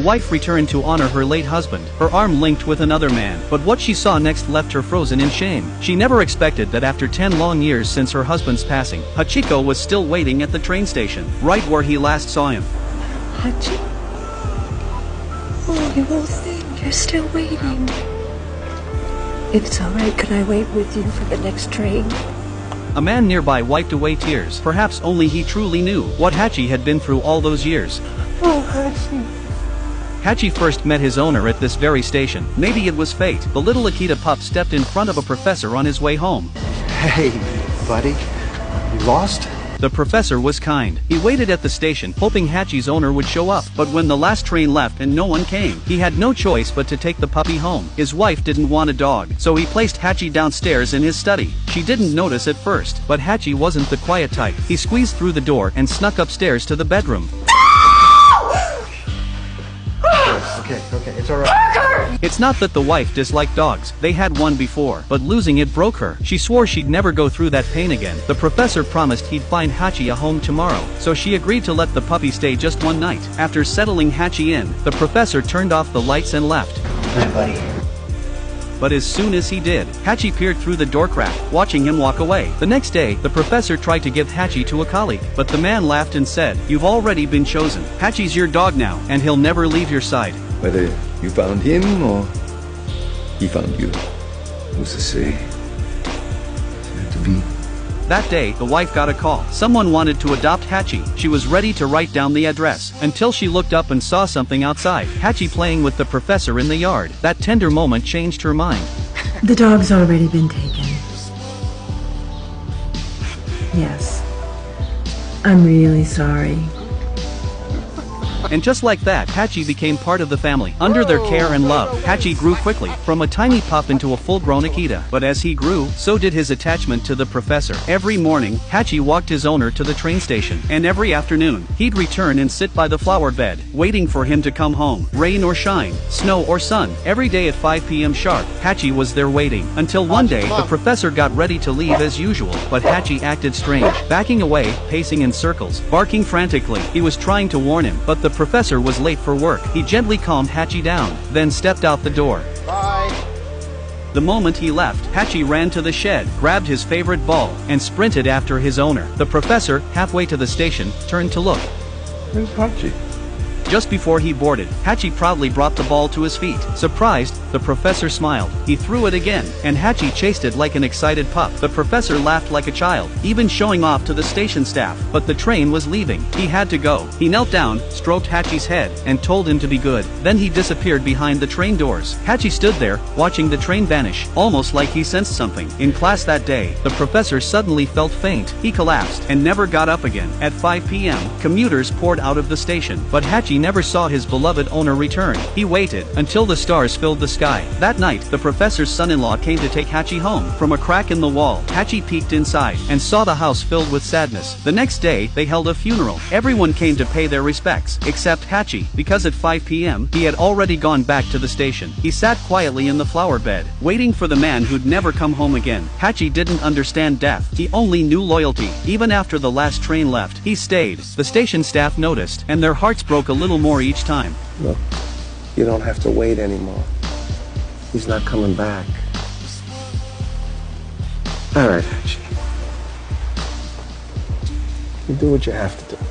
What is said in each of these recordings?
The wife returned to honor her late husband, her arm linked with another man, but what she saw next left her frozen in shame. She never expected that after 10 long years since her husband's passing, Hachiko was still waiting at the train station, right where he last saw him. Hachi? Oh, you whole thing, you're still waiting. If it's alright, could I wait with you for the next train? A man nearby wiped away tears. Perhaps only he truly knew what Hachi had been through all those years. Oh, Hachi. Hachi first met his owner at this very station. Maybe it was fate. The little Akita pup stepped in front of a professor on his way home. Hey, buddy. You lost? The professor was kind. He waited at the station, hoping Hachi's owner would show up, but when the last train left and no one came, he had no choice but to take the puppy home. His wife didn't want a dog, so he placed Hachi downstairs in his study. She didn't notice at first, but Hachi wasn't the quiet type. He squeezed through the door and snuck upstairs to the bedroom. Okay, it's alright. It's not that the wife disliked dogs, they had one before, but losing it broke her. She swore she'd never go through that pain again. The professor promised he'd find Hachi a home tomorrow, so she agreed to let the puppy stay just one night. After settling Hachi in, the professor turned off the lights and left. Hi, buddy. But as soon as he did, Hachi peered through the door crack, watching him walk away. The next day, the professor tried to give Hachi to a colleague, but the man laughed and said, "You've already been chosen. Hachi's your dog now, and he'll never leave your side." Whether you found him or he found you, who's to say? It's meant to be. That day, the wife got a call. Someone wanted to adopt Hachi. She was ready to write down the address, until she looked up and saw something outside. Hachi playing with the professor in the yard. That tender moment changed her mind. The dog's already been taken. Yes. I'm really sorry. And just like that, Hachi became part of the family. Under their care and love, Hachi grew quickly, from a tiny pup into a full-grown Akita. But as he grew, so did his attachment to the professor. Every morning, Hachi walked his owner to the train station, and every afternoon, he'd return and sit by the flower bed, waiting for him to come home. Rain or shine, snow or sun, every day at 5 p.m. sharp, Hachi was there waiting. Until one day, the professor got ready to leave as usual, but Hachi acted strange, backing away, pacing in circles, barking frantically. He was trying to warn him, but the professor was late for work. He gently calmed Hachi down, then stepped out the door. Bye. The moment he left, Hachi ran to the shed, grabbed his favorite ball, and sprinted after his owner. The professor, halfway to the station, turned to look. Where's Hachi? Just before he boarded, Hachi proudly brought the ball to his feet. Surprised, the professor smiled. He threw it again, and Hachi chased it like an excited pup. The professor laughed like a child, even showing off to the station staff. But the train was leaving. He had to go. He knelt down, stroked Hachi's head, and told him to be good. Then he disappeared behind the train doors. Hachi stood there, watching the train vanish, almost like he sensed something. In class that day, the professor suddenly felt faint. He collapsed, and never got up again. At 5 p.m., commuters poured out of the station, but Hachi never saw his beloved owner return. He waited until the stars filled the sky. That night, the professor's son-in-law came to take Hachi home. From a crack in the wall, Hachi peeked inside and saw the house filled with sadness. The next day, they held a funeral. Everyone came to pay their respects, except Hachi, because at 5 p.m., he had already gone back to the station. He sat quietly in the flower bed, waiting for the man who'd never come home again. Hachi didn't understand death. He only knew loyalty. Even after the last train left, he stayed. The station staff noticed, and their hearts broke a little more each time. Look, you don't have to wait anymore. He's not coming back. All right, Hachi. You do what you have to do.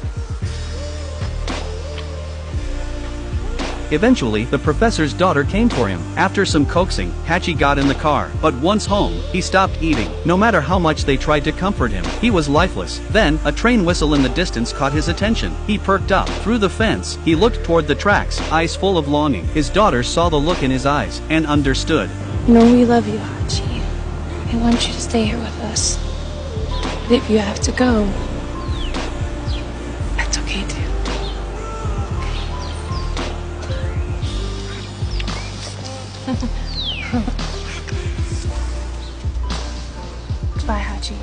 Eventually, the professor's daughter came for him. After some coaxing, Hachi got in the car, but once home, he stopped eating. No matter how much they tried to comfort him, he was lifeless. Then, a train whistle in the distance caught his attention. He perked up. Through the fence, he looked toward the tracks, eyes full of longing. His daughter saw the look in his eyes, and understood. No, we love you, Hachi. I want you to stay here with us. But if you have to go, that's okay too. Bye, Hachi.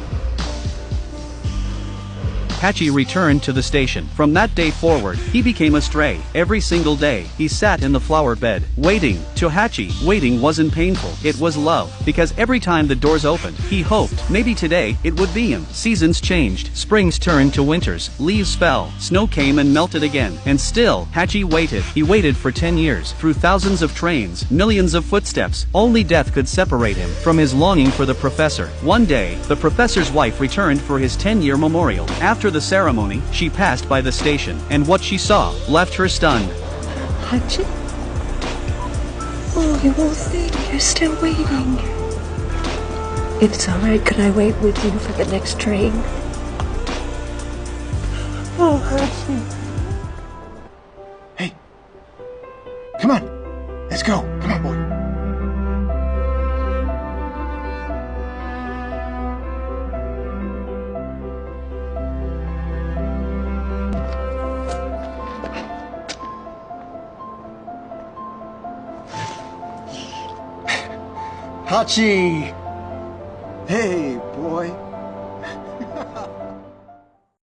Hachi returned to the station. From that day forward, he became a stray. Every single day, he sat in the flower bed, waiting. To Hachi, waiting wasn't painful, it was love. Because every time the doors opened, he hoped, maybe today, it would be him. Seasons changed, springs turned to winters, leaves fell, snow came and melted again. And still, Hachi waited. He waited for 10 years, through thousands of trains, millions of footsteps. Only death could separate him from his longing for the professor. One day, the professor's wife returned for his 10-year memorial. After the ceremony, she passed by the station, and what she saw left her stunned. Hachi? Oh, you won't think you're still waiting. If it's all right, could I wait with you for the next train? Oh, Hachi. Hey, come on, let's go. Come on, boy. Hachi! Hey, boy.